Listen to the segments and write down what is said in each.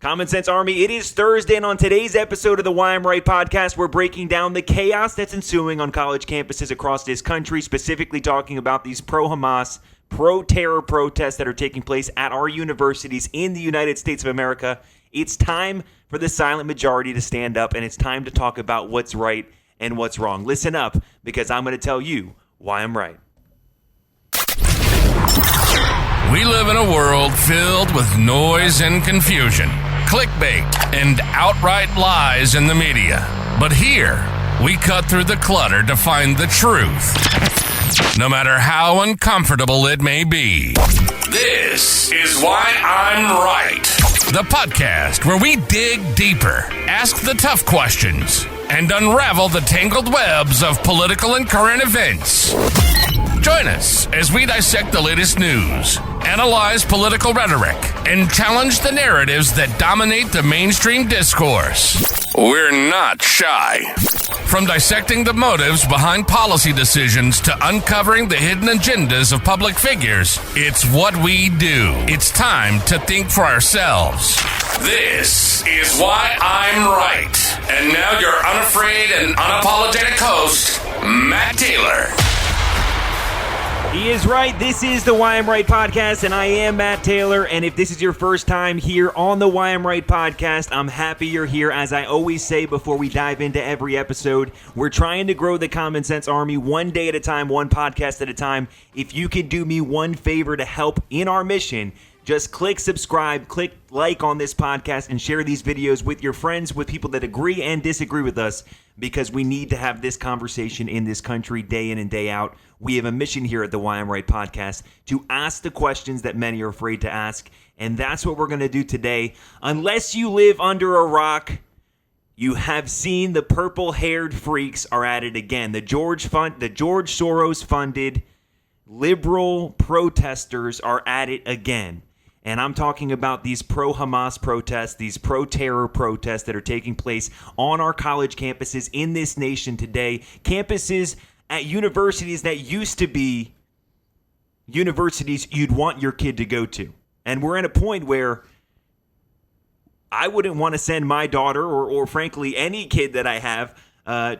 Common Sense Army, it is Thursday, and on today's episode of the Why I'm Right podcast, we're breaking down the chaos that's ensuing on college campuses across this country, specifically talking about these pro-Hamas, pro-terror protests that are taking place at our universities in the United States of America. It's time for the silent majority to stand up, and it's time to talk about what's right and what's wrong. Listen up, because I'm going to tell you why I'm right. We live in a world filled with noise and confusion, clickbait, and outright lies in the media. But here, we cut through the clutter to find the truth, no matter how uncomfortable it may be. This is Why I'm Right, the podcast where we dig deeper, ask the tough questions, and unravel the tangled webs of political and current events. Join us as we dissect the latest news, analyze political rhetoric, and challenge the narratives that dominate the mainstream discourse. We're not shy. From dissecting the motives behind policy decisions to uncovering the hidden agendas of public figures, it's what we do. It's time to think for ourselves. This is Why I'm Right. And now your unafraid and unapologetic host, Matt Taylor. He is right. This is the Why I'm Right podcast, and I am Matt Taylor. And if this is your first time here on the Why I'm Right podcast, I'm happy you're here. As I always say before we dive into every episode, we're trying to grow the Common Sense Army one day at a time, one podcast at a time. If you could do me one favor to help in our mission, just click subscribe, click like on this podcast, and share these videos with your friends, with people that agree and disagree with us, because we need to have this conversation in this country day in and day out. We have a mission here at the Why I'm Right podcast to ask the questions that many are afraid to ask, and that's what we're going to do today. Unless you live under a rock, you have seen the purple-haired freaks are at it again. The George Soros-funded liberal protesters are at it again. And I'm talking about these pro-Hamas protests, these pro-terror protests that are taking place on our college campuses in this nation today. Campuses at universities that used to be universities you'd want your kid to go to. And we're at a point where I wouldn't want to send my daughter or frankly, any kid that I have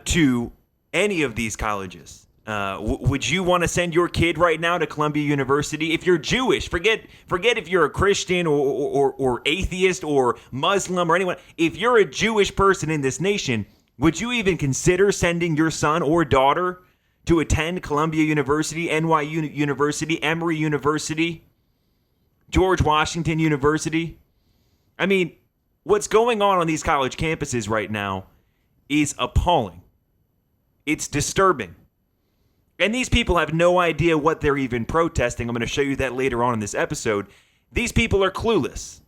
to any of these colleges. Would you want to send your kid right now to Columbia University? If you're Jewish, forget if you're a Christian or atheist or Muslim or anyone. If you're a Jewish person in this nation, would you even consider sending your son or daughter to attend Columbia University, NYU University, Emory University, George Washington University? I mean, what's going on these college campuses right now is appalling. It's disturbing. And these people have no idea what they're even protesting. I'm going to show you that later on in this episode. These people are clueless.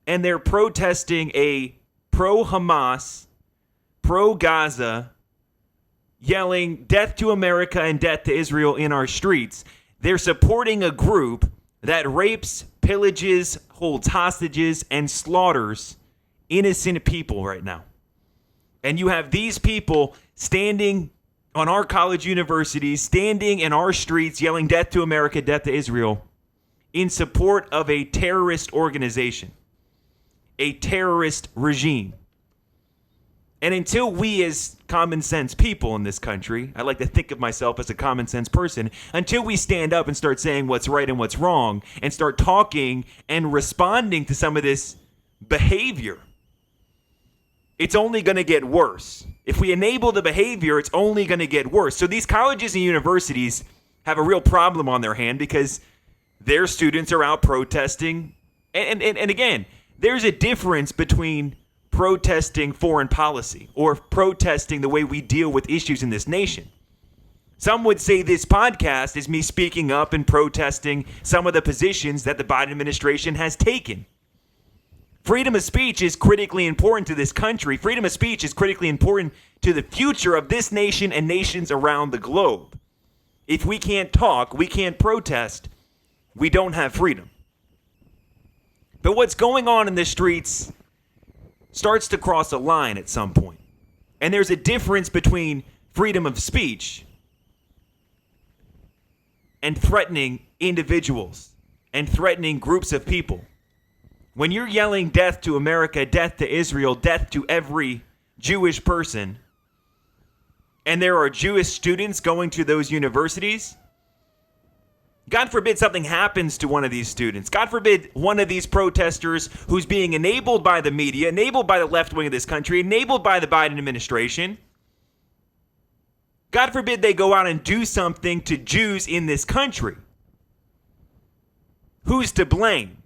And they're protesting a pro-Hamas, pro-Gaza, yelling death to America and death to Israel in our streets. They're supporting a group that rapes, pillages, holds hostages, and slaughters innocent people right now. And you have these people standing on our college universities, standing in our streets, yelling death to America, death to Israel, in support of a terrorist organization, a terrorist regime. And until we as common sense people in this country, I like to think of myself as a common sense person, until we stand up and start saying what's right and what's wrong, and start talking and responding to some of this behavior, it's only going to get worse. If we enable the behavior, it's only going to get worse. So these colleges and universities have a real problem on their hand because their students are out protesting. And again, there's a difference between protesting foreign policy or protesting the way we deal with issues in this nation. Some would say this podcast is me speaking up and protesting some of the positions that the Biden administration has taken. Freedom of speech is critically important to this country. Freedom of speech is critically important to the future of this nation and nations around the globe. If we can't talk, we can't protest, we don't have freedom. But what's going on in the streets starts to cross a line at some point. And there's a difference between freedom of speech and threatening individuals and threatening groups of people. when you're yelling death to America, death to Israel, death to every Jewish person, and there are Jewish students going to those universities, God forbid something happens to one of these students. God forbid one of these protesters who's being enabled by the media, enabled by the left wing of this country, enabled by the Biden administration. God forbid they go out and do something to Jews in this country. Who's to blame?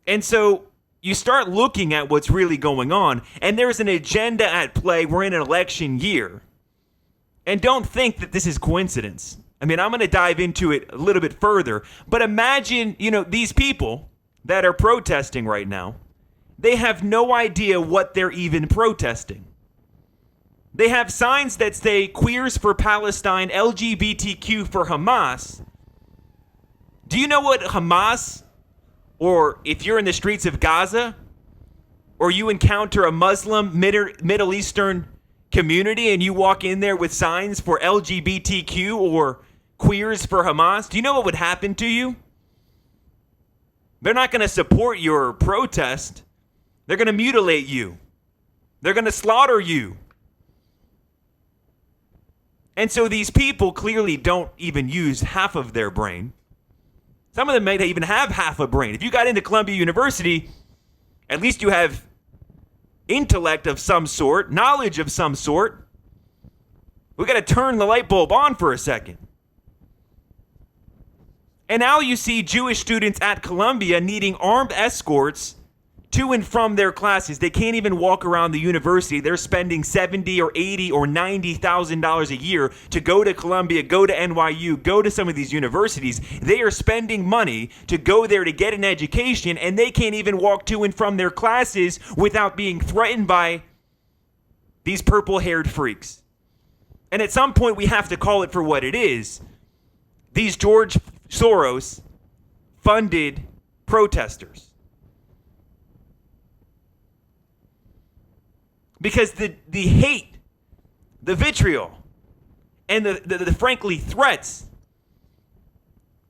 And so you start looking at what's really going on, and there's an agenda at play. We're in an election year. And don't think that this is coincidence. I mean, I'm going to dive into it a little bit further. But imagine, these people that are protesting right now, they have no idea what they're even protesting. They have signs that say queers for Palestine, LGBTQ for Hamas. Do you know what Hamas, or if you're in the streets of Gaza, or you encounter a Muslim Middle Eastern community and you walk in there with signs for LGBTQ or queers for Hamas, do you know what would happen to you? They're not going to support your protest. They're going to mutilate you. They're going to slaughter you. And so these people clearly don't even use half of their brain. Some of them may even have half a brain. If you got into Columbia University, at least you have intellect of some sort, knowledge of some sort. We got to turn the light bulb on for a second. And now you see Jewish students at Columbia needing armed escorts to and from their classes. They can't even walk around the university. They're spending $70,000 or $80,000 or $90,000 a year to go to Columbia, go to NYU, go to some of these universities. They are spending money to go there to get an education, and they can't even walk to and from their classes without being threatened by these purple-haired freaks. And at some point, we have to call it for what it is. These George Soros funded protesters. Because the hate, the vitriol, and the frankly threats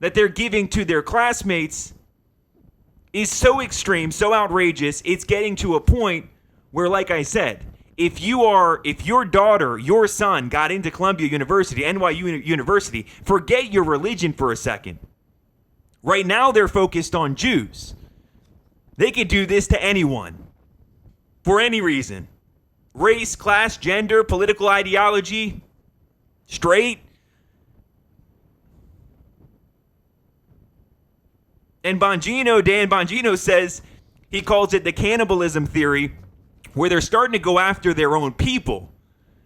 that they're giving to their classmates is so extreme, so outrageous, it's getting to a point where, like I said, if your daughter, your son got into Columbia University, NYU University, forget your religion for a second. Right now they're focused on Jews. They could do this to anyone, for any reason. Race, class, gender, political ideology, straight. And Dan Bongino says, he calls it the cannibalism theory, where they're starting to go after their own people.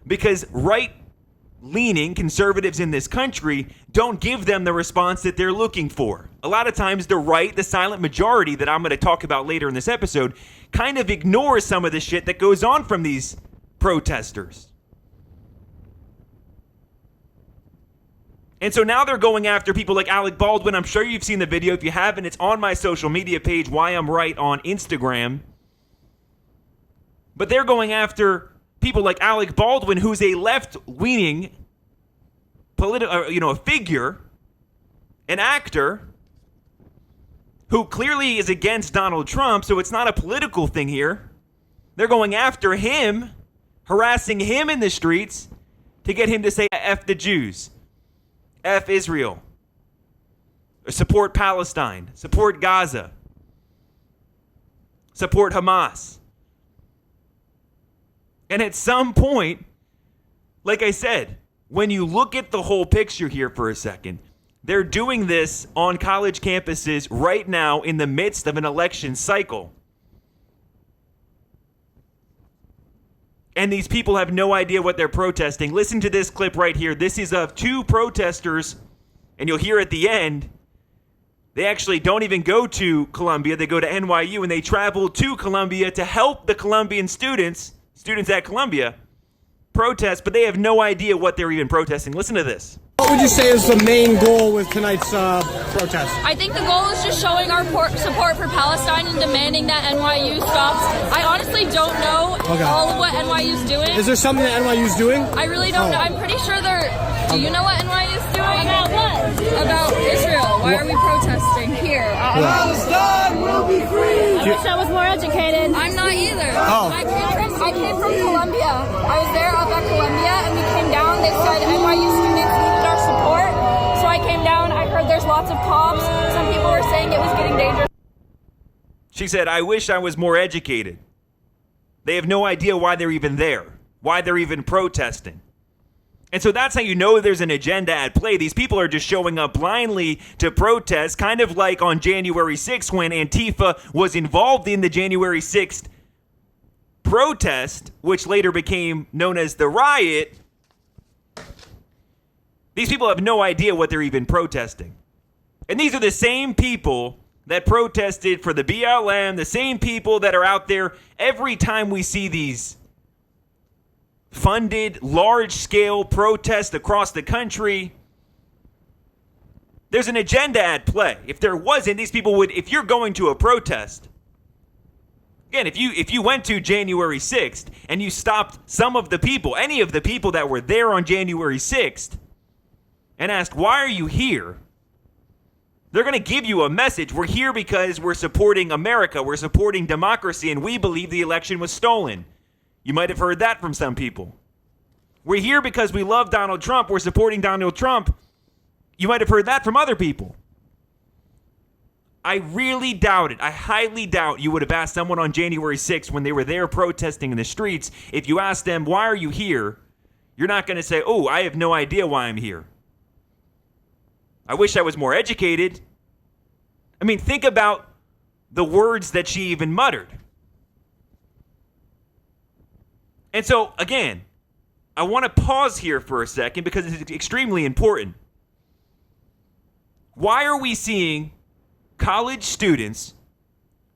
Because right-leaning conservatives in this country don't give them the response that they're looking for. A lot of times the right, the silent majority that I'm going to talk about later in this episode, kind of ignores some of the shit that goes on from these protesters. And so now they're going after people like Alec Baldwin. I'm sure you've seen the video. If you haven't, it's on my social media page, Why I'm Right, on Instagram. But they're going after people like Alec Baldwin, who's a left-leaning figure, an actor, who clearly is against Donald Trump, so it's not a political thing here. They're going after him, harassing him in the streets to get him to say F the Jews, F Israel, or support Palestine, support Gaza, support Hamas. And at some point, like I said, when you look at the whole picture here for a second, they're doing this on college campuses right now in the midst of an election cycle. And these people have no idea what they're protesting. Listen to this clip right here. This is of two protesters, and you'll hear at the end, they actually don't even go to Columbia. They go to NYU, and they travel to Columbia to help the Columbian students at Columbia, protest, but they have no idea what they're even protesting. Listen to this. What would you say is the main goal with tonight's protest? I think the goal is just showing our support for Palestine and demanding that NYU stops. I honestly don't know all of what NYU's doing. Is there something that NYU's doing? I really don't know. I'm pretty sure they're... Do you know what NYU's doing? About what? About Israel. Why are we protesting here? Palestine will be free. I wish I was more educated. I'm not either. Oh. I came from Columbia. I was there up at Columbia, and we came down. They said NYU students needed our support, so I came down. I heard there's lots of cops. Some people were saying it was getting dangerous. She said, I wish I was more educated. They have no idea why they're even there, why they're even protesting. And so that's how you know there's an agenda at play. These people are just showing up blindly to protest, kind of like on January 6th when Antifa was involved in the January 6th protest, which later became known as the riot. These people have no idea what they're even protesting. And these are the same people that protested for the BLM, the same people that are out there every time we see these funded large-scale protests across the country. There's an agenda at play. If there wasn't, these people would, if you're going to a protest, again, if you went to January 6th and you stopped some of the people, any of the people that were there on January 6th, and asked, why are you here? They're going to give you a message. We're here because we're supporting America. We're supporting democracy, and we believe the election was stolen. You might have heard that from some people. We're here because we love Donald Trump. We're supporting Donald Trump. You might have heard that from other people. I really doubt it. I highly doubt you would have asked someone on January 6th when they were there protesting in the streets. If you asked them, why are you here? You're not going to say, oh, I have no idea why I'm here. I wish I was more educated. I mean, think about the words that she even muttered. And so, again, I want to pause here for a second because it's extremely important. Why are we seeing college students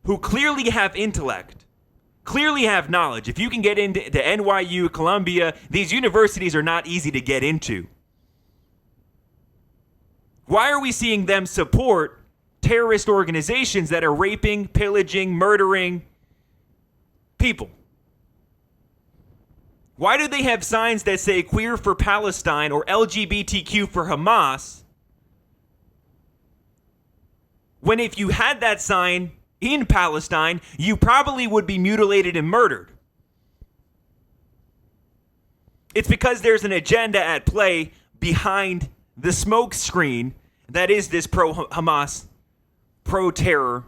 who clearly have intellect, clearly have knowledge? If you can get into NYU, Columbia, these universities are not easy to get into. Why are we seeing them support terrorist organizations that are raping, pillaging, murdering people? Why do they have signs that say queer for Palestine or LGBTQ for Hamas, when if you had that sign in Palestine, you probably would be mutilated and murdered? It's because there's an agenda at play behind the smoke screen that is this pro-Hamas, pro-terror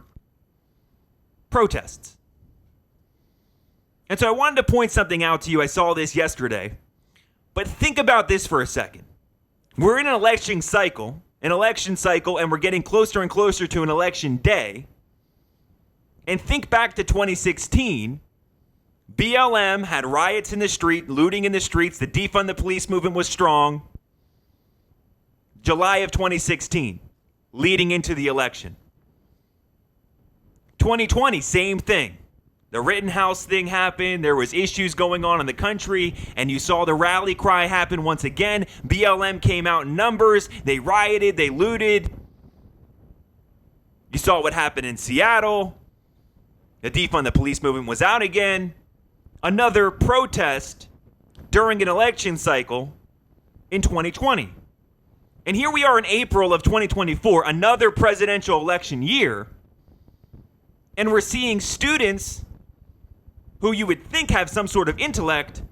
protests. And so I wanted to point something out to you. I saw this yesterday. But think about this for a second. We're in an election cycle, and we're getting closer and closer to an election day. And think back to 2016. BLM had riots in the street, looting in the streets. The defund the police movement was strong. July of 2016, leading into the election. 2020, same thing. The Rittenhouse thing happened. There was issues going on in the country, and you saw the rally cry happen once again. BLM came out in numbers. They rioted. They looted. You saw what happened in Seattle. The defund the police movement was out again. Another protest during an election cycle in 2020. And here we are in April of 2024, another presidential election year, and we're seeing students who you would think have some sort of intellect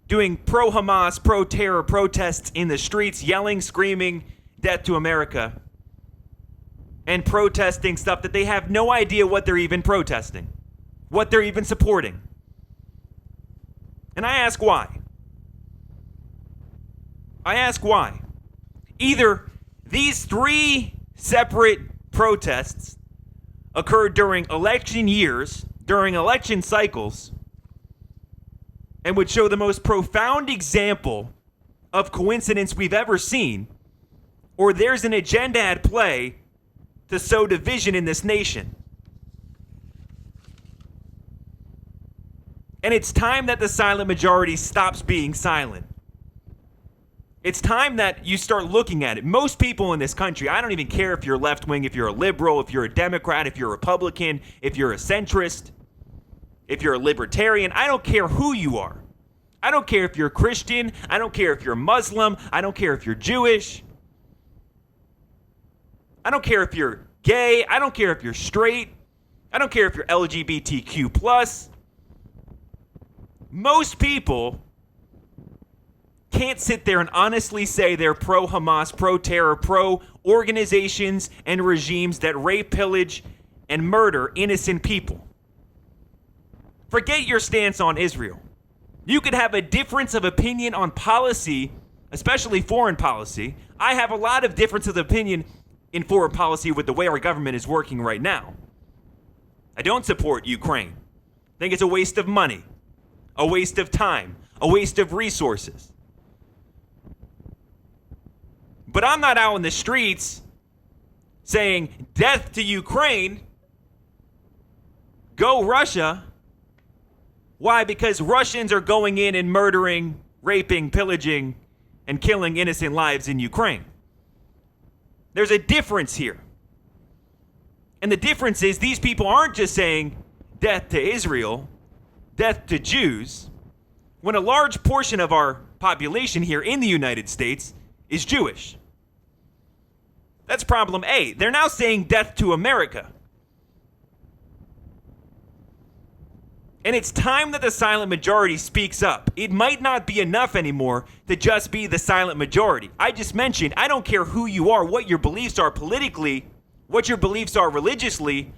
doing pro-Hamas, pro-terror protests in the streets, yelling, screaming, death to America, and protesting stuff that they have no idea what they're even protesting, what they're even supporting. And I ask why. Either these three separate protests occurred during election years, during election cycles, and would show the most profound example of coincidence we've ever seen, or there's an agenda at play to sow division in this nation. And it's time that the silent majority stops being silent. It's time that you start looking at it. Most people in this country, I don't even care if you're left wing, if you're a liberal, if you're a Democrat, if you're a Republican, if you're a centrist, if you're a libertarian, I don't care who you are. I don't care if you're Christian. I don't care if you're Muslim. I don't care if you're Jewish. I don't care if you're gay. I don't care if you're straight. I don't care if you're LGBTQ+. Most people can't sit there and honestly say they're pro-Hamas, pro-terror, pro-organizations and regimes that rape, pillage, and murder innocent people. Forget your stance on Israel. You could have a difference of opinion on policy, especially foreign policy. I have a lot of difference of opinion in foreign policy with the way our government is working right now. I don't support Ukraine. I think it's a waste of money, a waste of time, a waste of resources. But I'm not out in the streets saying death to Ukraine, go Russia. Why? Because Russians are going in and murdering, raping, pillaging, and killing innocent lives in Ukraine. There's a difference here. And the difference is these people aren't just saying death to Israel, death to Jews, when a large portion of our population here in the United States is Jewish. That's problem A. They're now saying death to America. And it's time that the silent majority speaks up. It might not be enough anymore to just be the silent majority. I just mentioned, I don't care who you are, what your beliefs are politically, what your beliefs are religiously.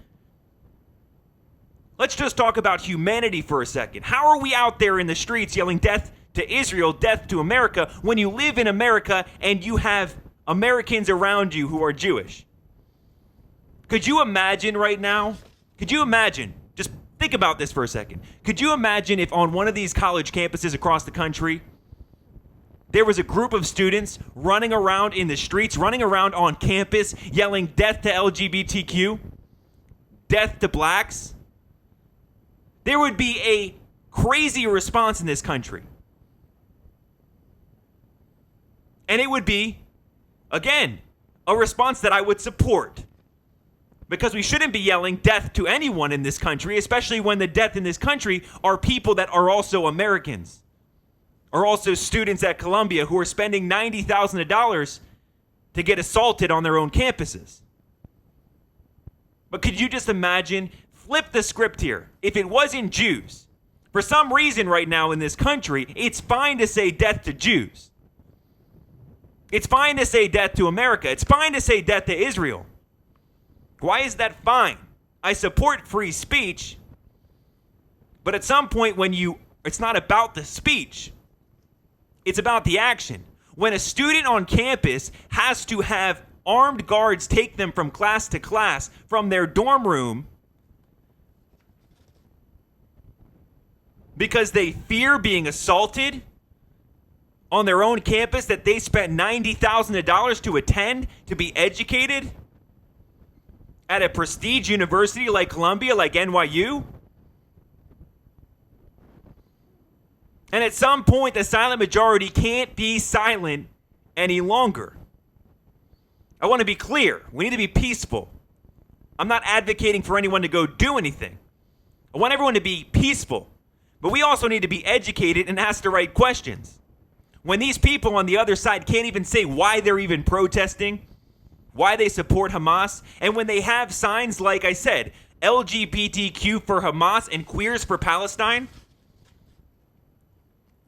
Let's just talk about humanity for a second. How are we out there in the streets yelling death to Israel, death to America, when you live in America and you have Americans around you who are Jewish? Could you imagine right now? Could you imagine? Just think about this for a second. Could you imagine if on one of these college campuses across the country, there was a group of students running around in the streets, running around on campus, yelling death to LGBTQ, death to blacks? There would be a crazy response in this country. And it would be, again, a response that I would support. Because we shouldn't be yelling death to anyone in this country, especially when the death in this country are people that are also Americans, are also students at Columbia who are spending $90,000 to get assaulted on their own campuses. But could you just imagine, flip the script here. If it wasn't Jews, for some reason right now in this country, it's fine to say death to Jews. It's fine to say death to America. It's fine to say death to Israel. Why is that fine? I support free speech, but at some point it's not about the speech. It's about the action. When a student on campus has to have armed guards take them from class to class, from their dorm room, because they fear being assaulted on their own campus that they spent $90,000 to attend, to be educated at a prestige university like Columbia, like NYU. And at some point, the silent majority can't be silent any longer. I want to be clear. We need to be peaceful. I'm not advocating for anyone to go do anything. I want everyone to be peaceful. But we also need to be educated and ask the right questions. When these people on the other side can't even say why they're even protesting, why they support Hamas, and when they have signs like I said, LGBTQ for Hamas and queers for Palestine,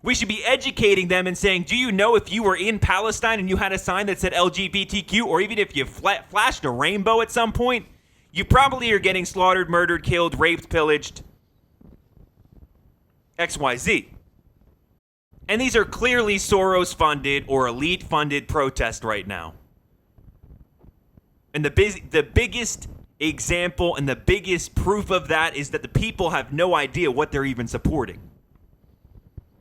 we should be educating them and saying, do you know if you were in Palestine and you had a sign that said LGBTQ, or even if you flashed a rainbow at some point, you probably are getting slaughtered, murdered, killed, raped, pillaged, XYZ. And these are clearly Soros-funded or elite-funded protests right now. And the biggest example and the biggest proof of that is that the people have no idea what they're even supporting.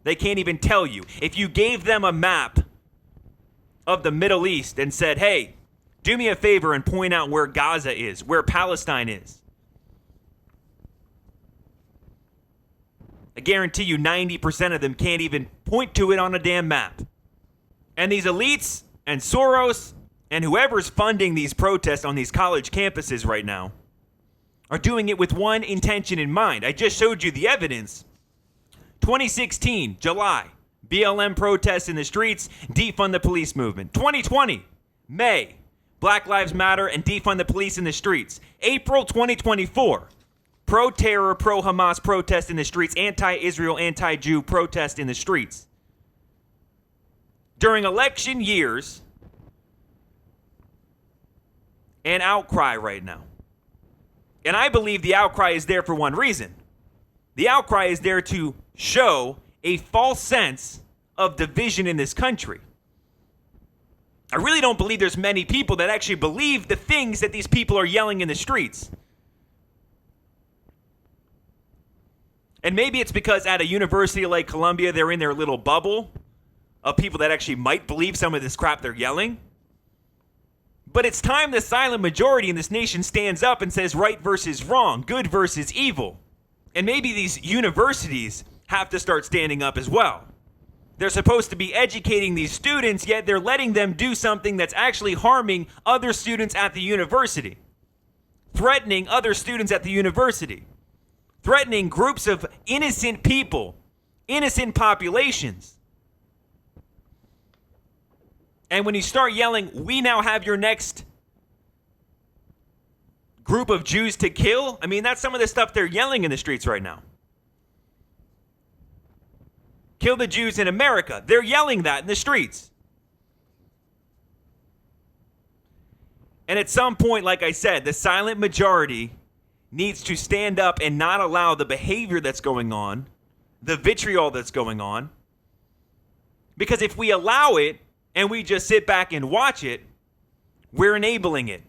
They can't even tell you. If you gave them a map of the Middle East and said, hey, do me a favor and point out where Gaza is, where Palestine is, I guarantee you 90% of them can't even point to it on a damn map. And these elites and Soros and whoever's funding these protests on these college campuses right now are doing it with one intention in mind. I just showed you the evidence. 2016, July, BLM protests in the streets, defund the police movement. 2020, May, Black Lives Matter, and defund the police in the streets. April 2024, pro-terror, pro-Hamas protest in the streets, anti-Israel, anti-Jew protest in the streets. During election years, an outcry right now. And I believe the outcry is there for one reason. The outcry is there to show a false sense of division in this country. I really don't believe there's many people that actually believe the things that these people are yelling in the streets. And maybe it's because at a university like Columbia, they're in their little bubble of people that actually might believe some of this crap they're yelling. But it's time the silent majority in this nation stands up and says right versus wrong, good versus evil. And maybe these universities have to start standing up as well. They're supposed to be educating these students, yet they're letting them do something that's actually harming other students at the university. Threatening other students at the university. Threatening groups of innocent people, innocent populations. And when you start yelling, we now have your next group of Jews to kill, I mean, that's some of the stuff they're yelling in the streets right now. Kill the Jews in America. They're yelling that in the streets. And at some point, like I said, the silent majority needs to stand up and not allow the behavior that's going on, the vitriol that's going on. Because if we allow it, and we just sit back and watch it, we're enabling it.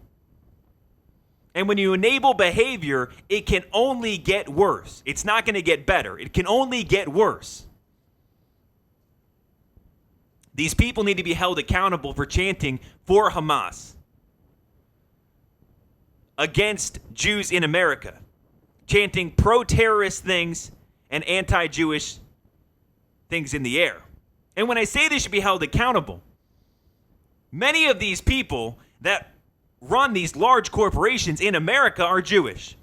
And when you enable behavior, it can only get worse. It's not going to get better. It can only get worse. These people need to be held accountable for chanting for Hamas, against Jews in America, chanting pro-terrorist things and anti-Jewish things in the air. And when I say they should be held accountable, many of these people that run these large corporations in America are Jewish.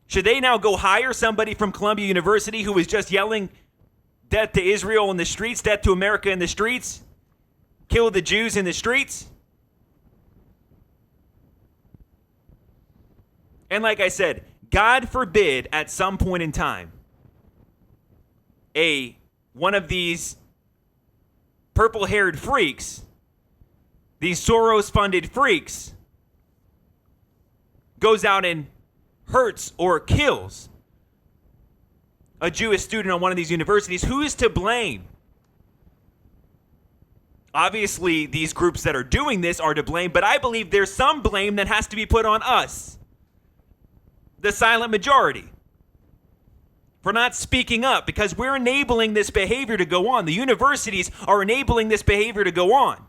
Should they now go hire somebody from Columbia University who was just yelling death to Israel in the streets, death to America in the streets, kill the Jews in the streets? And like I said, God forbid at some point in time, one of these purple-haired freaks, these Soros-funded freaks, goes out and hurts or kills a Jewish student on one of these universities. Who's to blame? Obviously, these groups that are doing this are to blame, but I believe there's some blame that has to be put on us, the silent majority, for not speaking up, because we're enabling this behavior to go on. The universities are enabling this behavior to go on.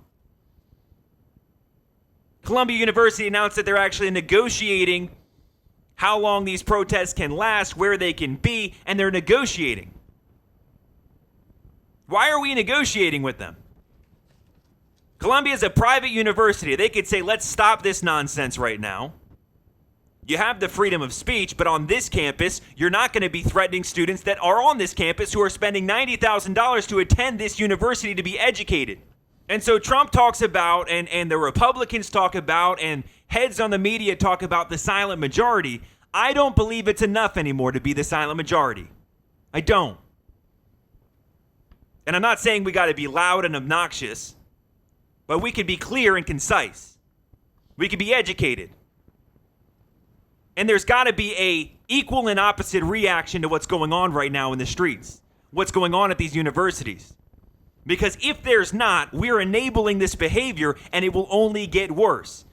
Columbia University announced that they're actually negotiating how long these protests can last, where they can be, and they're negotiating. Why are we negotiating with them? Columbia is a private university. They could say, let's stop this nonsense right now. You have the freedom of speech, but on this campus, you're not going to be threatening students that are on this campus who are spending $90,000 to attend this university to be educated. And so Trump talks about, and the Republicans talk about, and heads on the media talk about the silent majority. I don't believe it's enough anymore to be the silent majority. I don't. And I'm not saying we got to be loud and obnoxious, but we can be clear and concise. We can be educated. And there's got to be a equal and opposite reaction to what's going on right now in the streets, what's going on at these universities. Because if there's not, we're enabling this behavior and it will only get worse.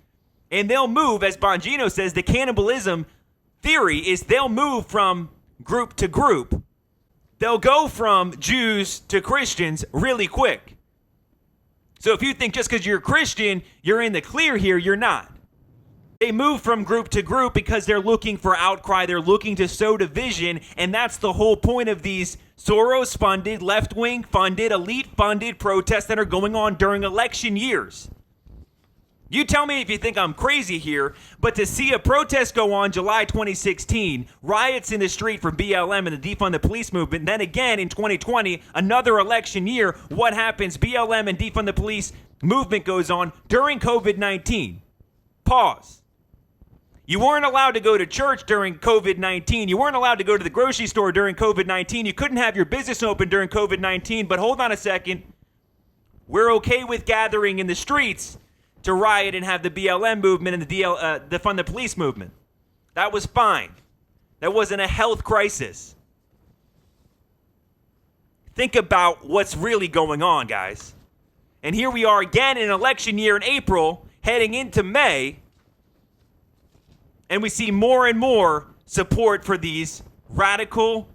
And they'll move, as Bongino says, the cannibalism theory is they'll move from group to group. They'll go from Jews to Christians really quick. So if you think just because you're a Christian, you're in the clear here, you're not. They move from group to group because they're looking for outcry. They're looking to sow division. And that's the whole point of these Soros-funded, left-wing funded, elite-funded protests that are going on during election years. You tell me if you think I'm crazy here, but to see a protest go on July 2016, riots in the street for BLM and the defund the police movement, then again in 2020, another election year, what happens? BLM and defund the police movement goes on during COVID-19. Pause. You weren't allowed to go to church during COVID-19. You weren't allowed to go to the grocery store during COVID-19. You couldn't have your business open during COVID-19. But hold on a second. We're okay with gathering in the streets to riot and have the BLM movement and the defund the police movement. That was fine. That wasn't a health crisis. Think about what's really going on, guys. And here we are again in an election year in April, heading into May. And we see more and more support for these radical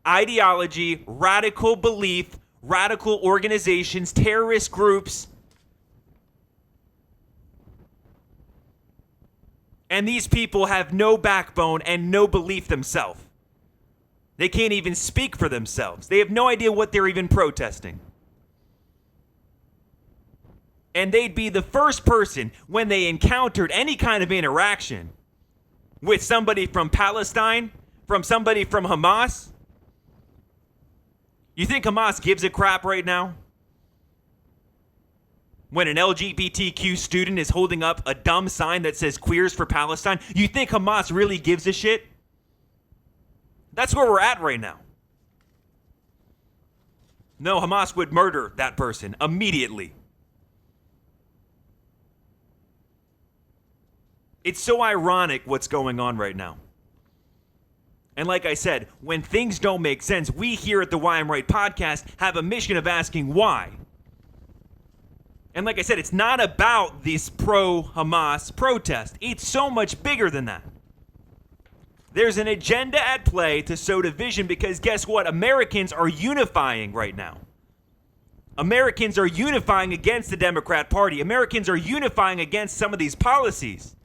ideology, radical belief, radical organizations, terrorist groups. And these people have no backbone and no belief themselves. They can't even speak for themselves. They have no idea what they're even protesting. And they'd be the first person when they encountered any kind of interaction with somebody from Palestine, from somebody from Hamas. You think Hamas gives a crap right now? When an LGBTQ student is holding up a dumb sign that says queers for Palestine, you think Hamas really gives a shit? That's where we're at right now. No, Hamas would murder that person immediately. It's so ironic what's going on right now. And like I said, when things don't make sense, we here at the Why I'm Right podcast have a mission of asking why. And like I said, it's not about this pro-Hamas protest. It's so much bigger than that. There's an agenda at play to sow division because guess what? Americans are unifying right now. Americans are unifying against the Democrat Party. Americans are unifying against some of these policies.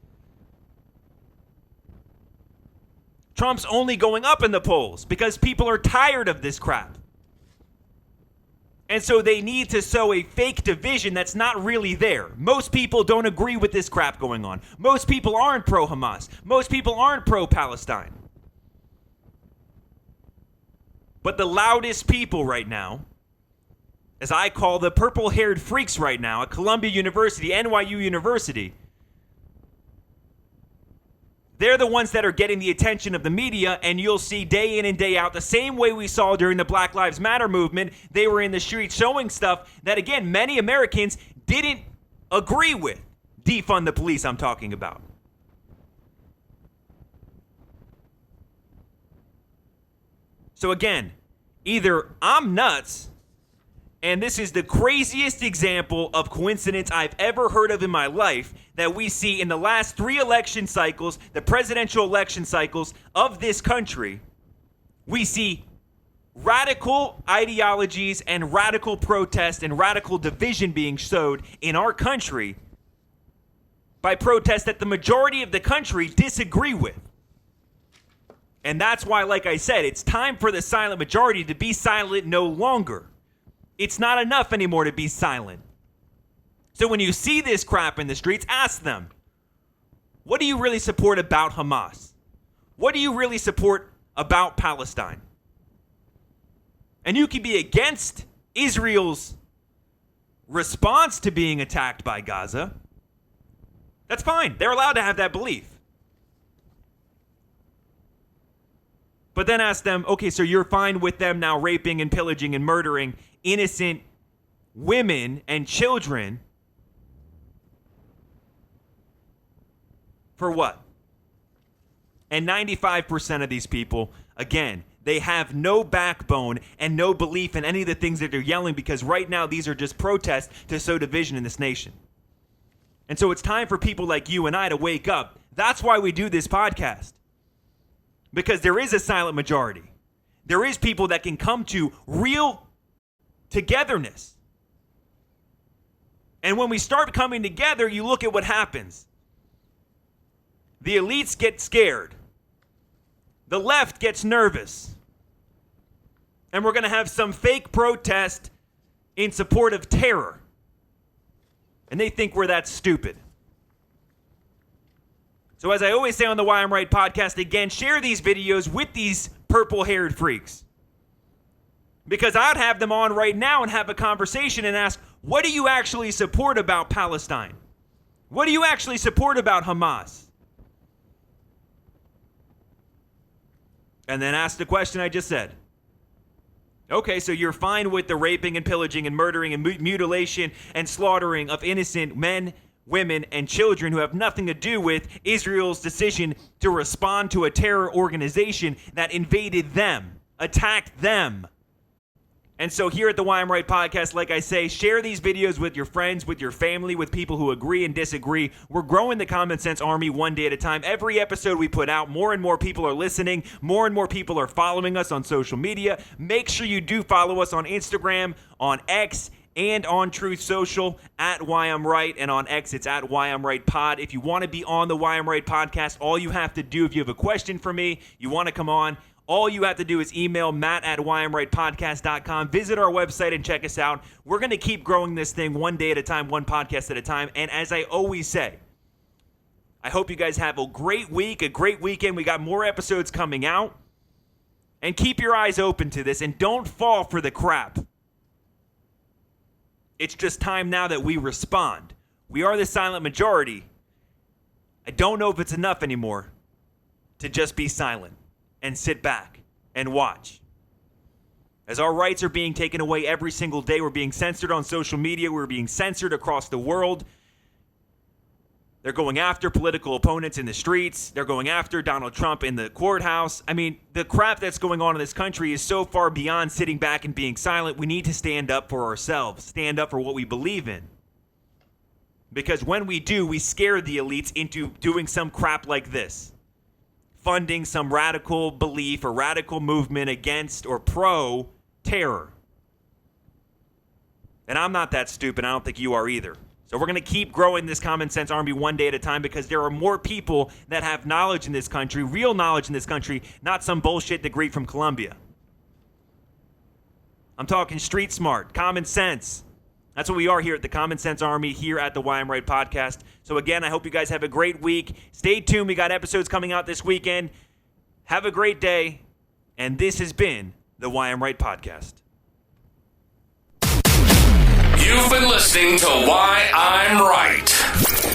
Trump's only going up in the polls because people are tired of this crap. And so they need to sow a fake division that's not really there. Most people don't agree with this crap going on. Most people aren't pro-Hamas. Most people aren't pro-Palestine. But the loudest people right now, as I call the purple-haired freaks right now at Columbia University, NYU University, they're the ones that are getting the attention of the media, and you'll see day in and day out, the same way we saw during the Black Lives Matter movement, they were in the streets showing stuff that, again, many Americans didn't agree with. Defund the police, I'm talking about. So again, either I'm nuts, and this is the craziest example of coincidence I've ever heard of in my life that we see in the last 3 election cycles, the presidential election cycles of this country. We see radical ideologies and radical protest and radical division being sowed in our country by protests that the majority of the country disagree with. And that's why, like I said, it's time for the silent majority to be silent no longer. It's not enough anymore to be silent. So when you see this crap in the streets, ask them, what do you really support about Hamas? What do you really support about Palestine? And you can be against Israel's response to being attacked by Gaza. That's fine. They're allowed to have that belief. But then ask them, okay, so you're fine with them now raping and pillaging and murdering innocent women and children for what? And 95% of these people, again, they have no backbone and no belief in any of the things that they're yelling because right now these are just protests to sow division in this nation. And so it's time for people like you and I to wake up. That's why we do this podcast. Because there is a silent majority. There is people that can come to real togetherness. And when we start coming together, you look at what happens. The elites get scared. The left gets nervous. And we're going to have some fake protest in support of terror. And they think we're that stupid. So as I always say on the Why I'm Right podcast, again, share these videos with these purple-haired freaks. Because I'd have them on right now and have a conversation and ask, What do you actually support about Palestine? What do you actually support about Hamas? And then ask the question I just said. Okay, so you're fine with the raping and pillaging and murdering and mutilation and slaughtering of innocent men, women, and children who have nothing to do with Israel's decision to respond to a terror organization that invaded them, attacked them. And so here at the Why I'm Right podcast, like I say, share these videos with your friends, with your family, with people who agree and disagree. We're growing the Common Sense Army one day at a time. Every episode we put out, more and more people are listening. More and more people are following us on social media. Make sure you do follow us on Instagram, on X, and on Truth Social at Why I'm Right. And on X, it's at Why I'm Right Pod. If you want to be on the Why I'm Right podcast, all you have to do, if you have a question for me, you want to come on, all you have to do is email matt@whyimrightpodcast.com. Visit our website and check us out. We're going to keep growing this thing one day at a time, one podcast at a time. And as I always say, I hope you guys have a great week, a great weekend. We got more episodes coming out. And keep your eyes open to this and don't fall for the crap. It's just time now that we respond. We are the silent majority. I don't know if it's enough anymore to just be silent and sit back and watch. As our rights are being taken away every single day, we're being censored on social media, we're being censored across the world. They're going after political opponents in the streets. They're going after Donald Trump in the courthouse. I mean, the crap that's going on in this country is so far beyond sitting back and being silent. We need to stand up for ourselves, stand up for what we believe in. Because when we do, we scare the elites into doing some crap like this. Funding some radical belief or radical movement against or pro-terror. And I'm not that stupid. I don't think you are either. So we're going to keep growing this Common Sense Army one day at a time because there are more people that have knowledge in this country, real knowledge in this country, not some bullshit degree from Columbia. I'm talking street smart, common sense. That's what we are here at the Common Sense Army, here at the Why I'm Right podcast. So again, I hope you guys have a great week. Stay tuned. We got episodes coming out this weekend. Have a great day. And this has been the Why I'm Right podcast. You've been listening to Why I'm Right.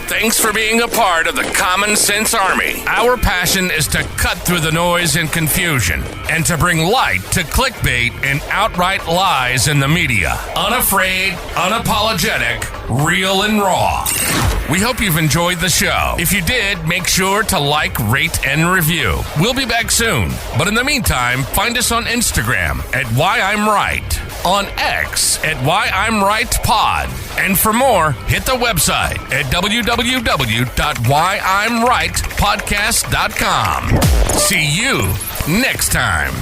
Thanks for being a part of the Common Sense Army. Our passion is to cut through the noise and confusion and to bring light to clickbait and outright lies in the media. Unafraid, unapologetic, real and raw. We hope you've enjoyed the show. If you did, make sure to like, rate, and review. We'll be back soon. But in the meantime, find us on Instagram at Why I'm Right, on X at Why I'm Right Pod. And for more, hit the website at www.whyimrightpodcast.com. See you next time.